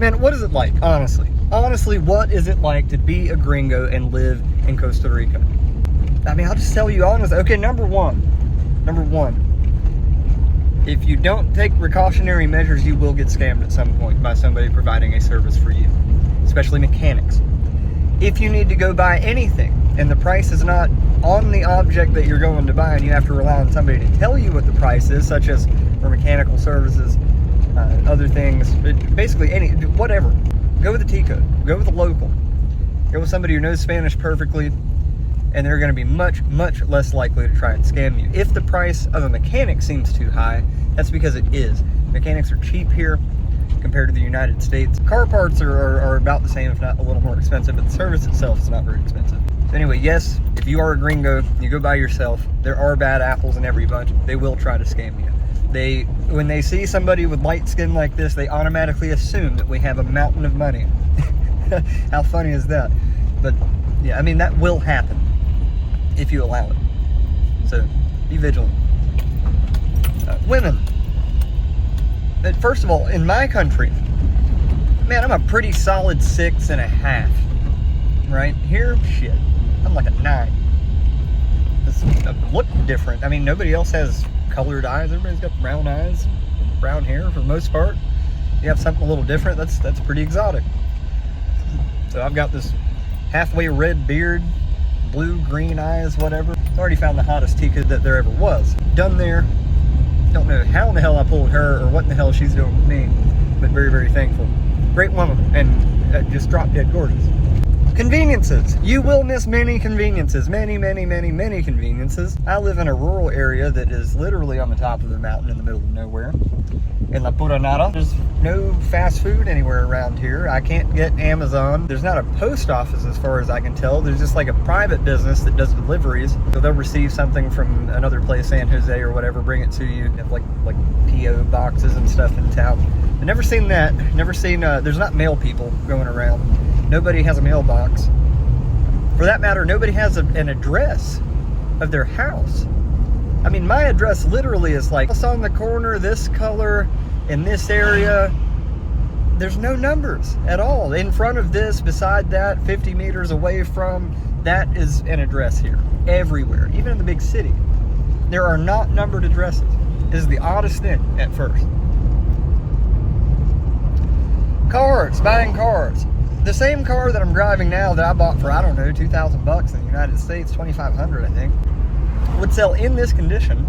Man, what is it like, honestly? Honestly, what is it like to be a gringo and live in Costa Rica? I mean, I'll just tell you honestly. Okay, number one, if you don't take precautionary measures, you will get scammed at some point by somebody providing a service for you, especially mechanics. If you need to go buy anything and the price is not on the object that you're going to buy and you have to rely on somebody to tell you what the price is, such as for mechanical services, other things, basically whatever. Go with the Tico, go with the local, go with somebody who knows Spanish perfectly, and they're going to be much, much less likely to try and scam you. If the price of a mechanic seems too high, that's because it is. Mechanics are cheap here compared to the United States. Car parts are about the same, if not a little more expensive, but the service itself is not very expensive. So anyway, yes, if you are a gringo, you go by yourself, there are bad apples in every bunch. They will try to scam you. When they see somebody with light skin like this, they automatically assume that we have a mountain of money. How funny is that? But yeah, I mean, that will happen if you allow it. So be vigilant. Women. First of all, in my country, man, I'm a pretty solid 6.5. Right? Here, shit, I'm like a 9. I look different. I mean, nobody else has colored eyes. Everybody's got brown eyes, brown hair for the most part. You have something a little different, that's pretty exotic. So I've got this halfway red beard, blue, green eyes, whatever. I've already found the hottest Tika that there ever was. Done there. Don't know how in the hell I pulled her or what in the hell she's doing with me, but very, very thankful. Great woman, and just drop dead gorgeous. Conveniences. You will miss many conveniences. Many, many, many, many conveniences. I live in a rural area that is literally on the top of the mountain in the middle of nowhere. In La Pura Nada. There's no fast food anywhere around here. I can't get Amazon. There's not a post office as far as I can tell. There's just like a private business that does deliveries. So they'll receive something from another place, San Jose or whatever, bring it to you. They have like P.O. boxes and stuff in town. I've never seen that. Never seen, there's not mail people going around. Nobody has a mailbox. For that matter, nobody has an address of their house. I mean, my address literally is like, it's on the corner, this color, in this area. There's no numbers at all. In front of this, beside that, 50 meters away from, that is an address here. Everywhere, even in the big city. There are not numbered addresses. This is the oddest thing at first. Cars, buying cars. The same car that I'm driving now that I bought for, I don't know, $2,000 in the United States, $2,500 I think, would sell in this condition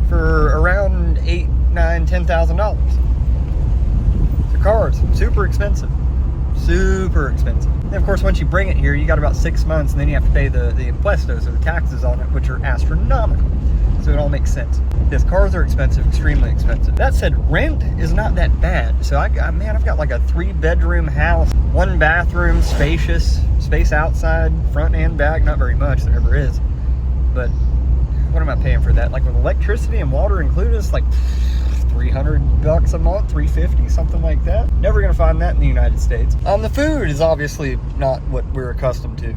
for around $8,000, $9,000, $10,000. So cars, super expensive. Super expensive. And of course, once you bring it here, you got about 6 months, and then you have to pay the impuestos, or the taxes on it, which are astronomical. So it all makes sense. Yes, cars are expensive, extremely expensive. That said, rent is not that bad. So I've got like a 3-bedroom house, 1 bathroom, spacious, space outside, front and back. Not very much, there never is. But what am I paying for that? Like with electricity and water included, it's like $300 a month, $350, something like that. Never gonna find that in the United States. The food is obviously not what we're accustomed to.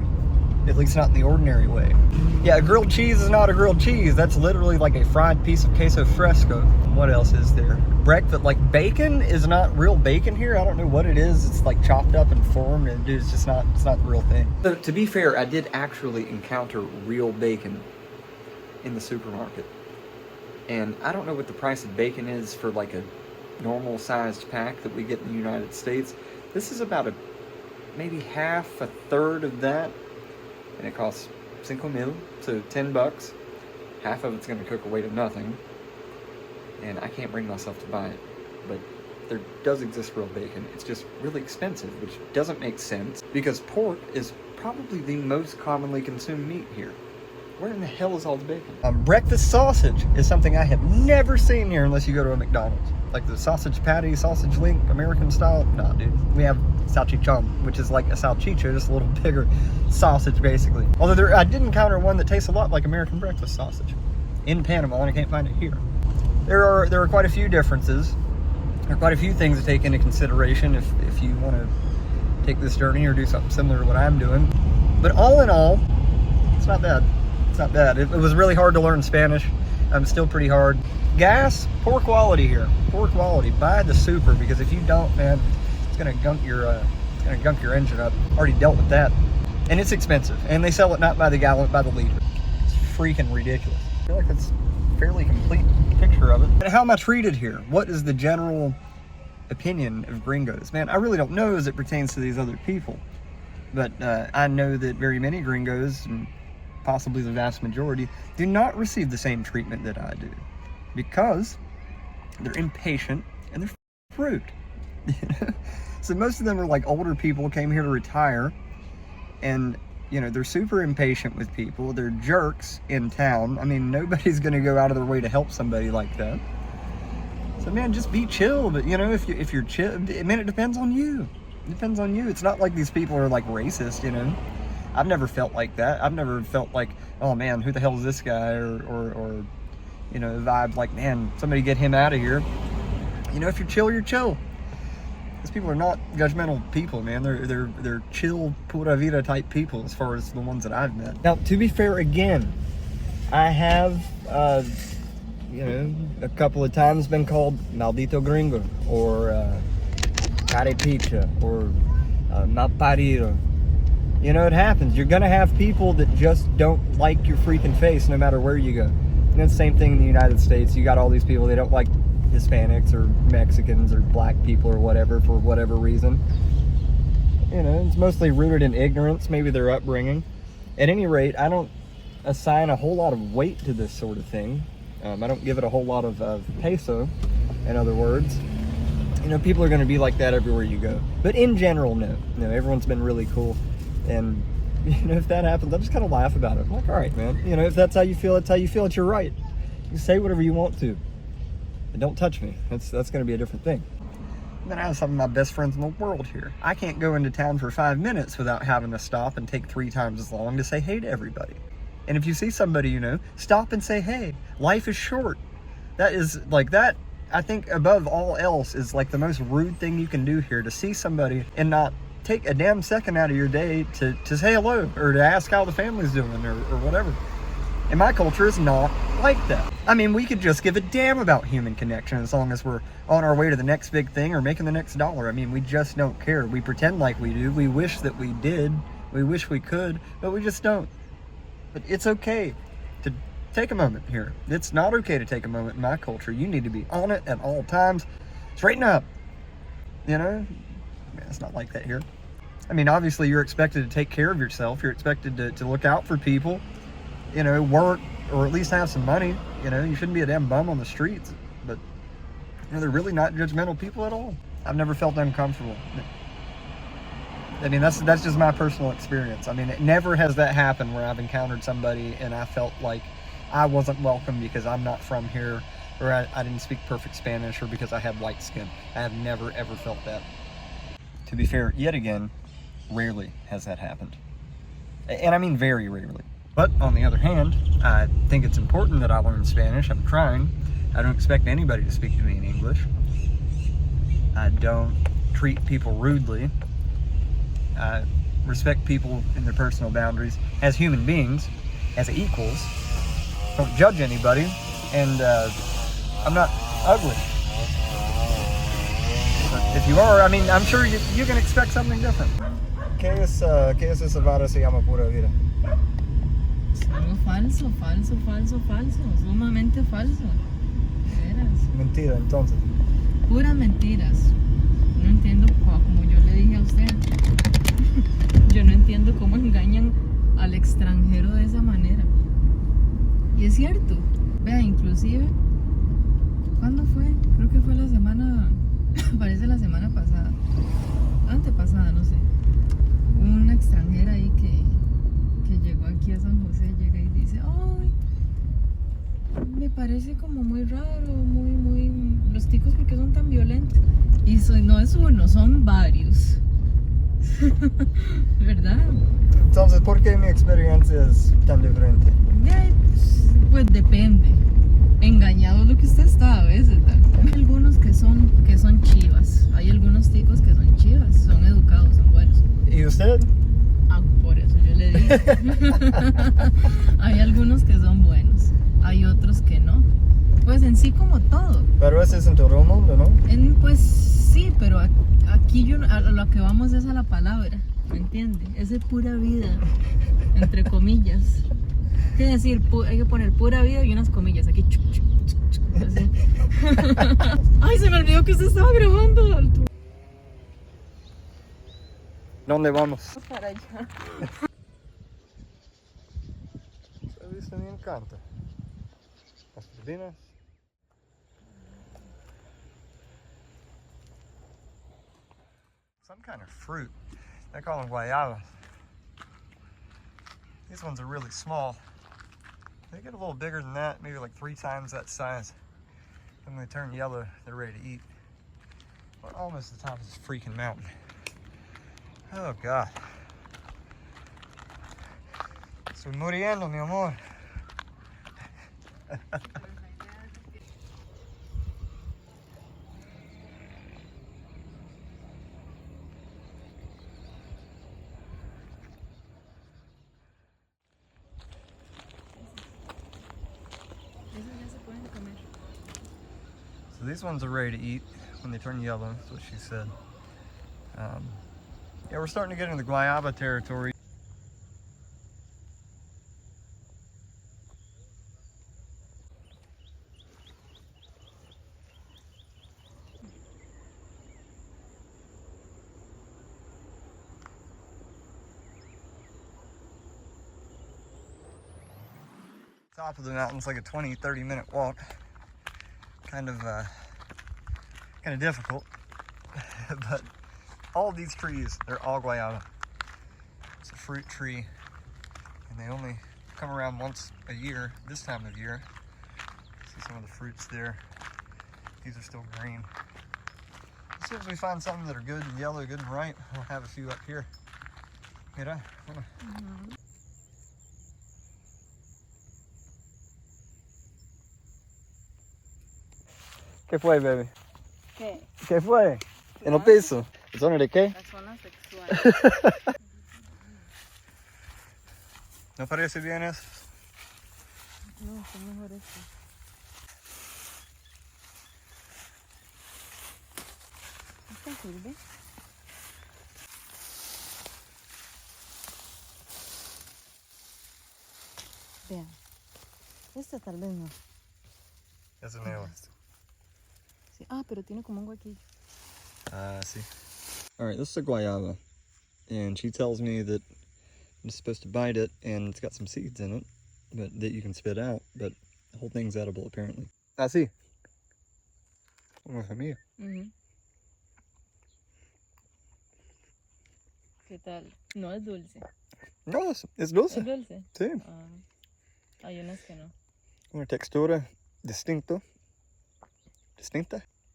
At least not in the ordinary way. Yeah, a grilled cheese is not a grilled cheese. That's literally like a fried piece of queso fresco. What else is there? Breakfast, like bacon is not real bacon here. I don't know what it is. It's like chopped up and formed, and dude, it's not the real thing. So, to be fair, I did actually encounter real bacon in the supermarket. And I don't know what the price of bacon is for like a normal sized pack that we get in the United States. This is about maybe half, a third of that. And it costs $5,000, so $10. Half of it's going to cook away to nothing. And I can't bring myself to buy it. But there does exist real bacon. It's just really expensive, which doesn't make sense, because pork is probably the most commonly consumed meat here. Where in the hell is all the bacon? Breakfast sausage is something I have never seen here unless you go to a McDonald's. Like the sausage patty, sausage link, American style. Nah, dude. We have salchichon, which is like a salchicha, just a little bigger sausage, basically. Although I did encounter one that tastes a lot like American breakfast sausage in Panama, and I can't find it here. There are quite a few differences. There are quite a few things to take into consideration if you want to take this journey or do something similar to what I'm doing. But all in all, it's not bad. It's not bad. It was really hard to learn Spanish. Still pretty hard. Gas, poor quality here. Poor quality. Buy the super, because if you don't, man, It's gonna gunk your engine up. Already dealt with that. And it's expensive. And they sell it not by the gallon, by the liter. It's freaking ridiculous. I feel like that's a fairly complete picture of it. And how am I treated here? What is the general opinion of gringos? Man, I really don't know as it pertains to these other people. But I know that very many gringos, and possibly the vast majority, do not receive the same treatment that I do. Because they're impatient and they're rude. So most of them are like older people, came here to retire, and they're super impatient with people. They're jerks in town. I mean, nobody's gonna go out of their way to help somebody like that. So man, just be chill. But if you're chill, man, it depends on you. It depends on you. It's not like these people are like racist. I've never felt like that. I've never felt like, oh man, who the hell is this guy, or vibe like, man, somebody get him out of here. If you're chill, you're chill. These people are not judgmental people, man. They're chill, pura vida type people as far as the ones that I've met. Now, to be fair, again, I have, a couple of times been called maldito gringo, or carepicha, or mal parido. It happens. You're gonna have people that just don't like your freaking face no matter where you go. And it's the same thing in the United States. You got all these people, they don't like Hispanics or Mexicans or black people or whatever for whatever reason. It's mostly rooted in ignorance, maybe their upbringing. At any rate, I don't assign a whole lot of weight to this sort of thing. I don't give it a whole lot of peso, in other words. People are going to be like that everywhere you go. But in general, no. Everyone's been really cool. And, if that happens, I just kind of laugh about it. I'm like, all right, man. If that's how you feel, that's how you feel. It's your right. You say whatever you want to. But don't touch me. That's going to be a different thing. Then I have some of my best friends in the world here. I can't go into town for 5 minutes without having to stop and take 3 times as long to say hey to everybody. And if you see somebody stop and say hey. Life is short. That is like that. I think above all else is like the most rude thing you can do here, to see somebody and not take a damn second out of your day to say hello or to ask how the family's doing or whatever. And my culture is not like that. I mean, we could just give a damn about human connection as long as we're on our way to the next big thing or making the next dollar. I mean, we just don't care. We pretend like we do. We wish that we did. We wish we could, but we just don't. But it's okay to take a moment here. It's not okay to take a moment in my culture. You need to be on it at all times. Straighten up. It's not like that here. I mean, obviously you're expected to take care of yourself. You're expected to look out for people, work, or at least have some money. You shouldn't be a damn bum on the streets. But, they're really not judgmental people at all. I've never felt uncomfortable. I mean, that's just my personal experience. I mean, it never has that happened where I've encountered somebody and I felt like I wasn't welcome because I'm not from here, or I didn't speak perfect Spanish, or because I had white skin. I have never, ever felt that. To be fair, yet again, rarely has that happened. And I mean very rarely. But on the other hand, I think it's important that I learn Spanish. I'm trying. I don't expect anybody to speak to me in English. I don't treat people rudely. I respect people in their personal boundaries as human beings, as equals. Don't judge anybody, and I'm not ugly. But if you are, I mean, I'm sure you can expect something different. ¿Qué es esa vara se llama pura vida? Algo falso, falso, falso, falso, sumamente falso. De veras. Mentira, entonces. Puras mentiras. No entiendo como yo le dije a usted. Yo no entiendo cómo engañan al extranjero de esa manera. Y es cierto. Vea, inclusive, ¿cuándo fue? Creo que fue la semana, parece la semana pasada, antepasada, no sé. Una extranjera ahí que llegó aquí a San José, llega y dice, ay, me parece como muy raro, muy, los ticos porque son tan violentos. Y no es uno, son varios. ¿Verdad? Entonces, ¿por qué mi experiencia es tan diferente? Pues depende. Engañado es lo que usted está a veces. Hay algunos que son chivas. Hay algunos ticos que son chivas, son educados, son buenos. ¿Y usted? Ah, por eso yo le dije. Hay algunos que son buenos, hay otros que no. Pues en sí como todo. Pero ese es en todo el mundo, ¿no? Pues sí, pero aquí yo a lo que vamos es a la palabra, ¿me entiende? Es de pura vida, entre comillas. ¿Qué decir? Hay que poner pura vida y unas comillas aquí. Así. Ay, se me olvidó que se estaba grabando, Alto. ¿Dónde vamos? Para allá. Esa vista me encanta. Las turbinas. Some kind of fruit. They call them guayabas. These ones are really small. They get a little bigger than that, maybe like 3 times that size. And when they turn yellow, they're ready to eat. We're almost at the top of this freaking mountain. Oh God. Estoy muriendo, mi amor. So these ones are ready to eat when they turn yellow, that's what she said. Yeah, we're starting to get into the guayaba territory. Top of the mountain's like a 20-30 minute walk. Kind of difficult. But all these trees, they're all guayaba. It's a fruit tree, and they only come around once a year, this time of year. See some of the fruits there. These are still green. As soon as we find some that are good and yellow, good and ripe, we'll have a few up here. Mira, bueno. ¿Qué fue, baby? ¿Qué? ¿Qué fue? ¿En el piso? ¿Zona de qué? La zona sexual. ¿No parece bien eso? No, está mejor esto. ¿Esta sirve? Vean. Esta tal vez no. Eso no. Sí. Ah, pero tiene como un huequillo. See. All right, this is a guayaba, and she tells me that I'm supposed to bite it, and it's got some seeds in it, but that you can spit out, but the whole thing's edible apparently. Sí. Una semilla. ¿Qué tal? No es dulce. No, es dulce. ¿Es dulce? Sí. Hay unas que no. Una textura distinta.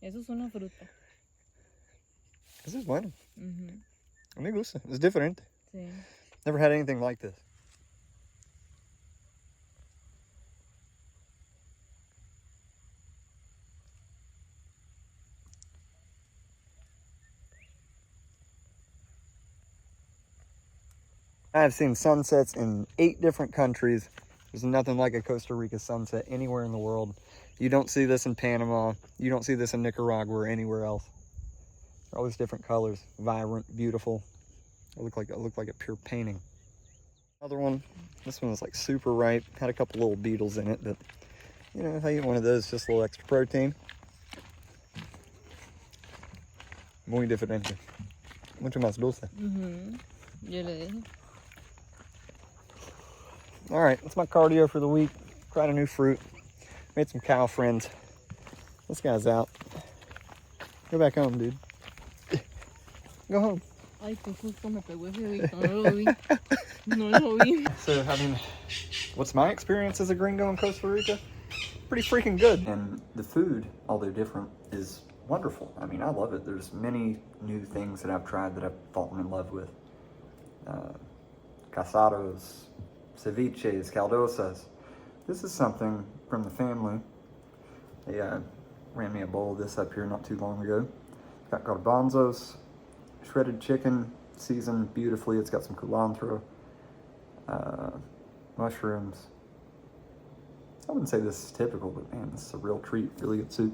Eso es una fruta. This is bueno. A mí gusta. It's different. Sí. Never had anything like this. I've seen sunsets in 8 different countries. There's nothing like a Costa Rica sunset anywhere in the world. You don't see this in Panama. You don't see this in Nicaragua or anywhere else. All these different colors, vibrant, beautiful. It looked like a pure painting. Another one. This one was like super ripe. Had a couple little beetles in it, but you know, if I eat one of those, just a little extra protein. Muy diferente. Mucho más dulce. Yo le dije. All right, that's my cardio for the week. Tried a new fruit. Made some cow friends. This guy's out. Go back home, dude. Go home. Ay, que justo me pegó ese bicho. No lo vi. No lo vi. So, I mean, what's my experience as a gringo in Costa Rica? Pretty freaking good. And the food, although different, is wonderful. I mean, I love it. There's many new things that I've tried that I've fallen in love with. Casados, ceviches, caldosas. This is something from the family. They ran me a bowl of this up here not too long ago. Got garbanzos, shredded chicken, seasoned beautifully. It's got some culantro, mushrooms. I wouldn't say this is typical, but man, this is a real treat. Really good soup.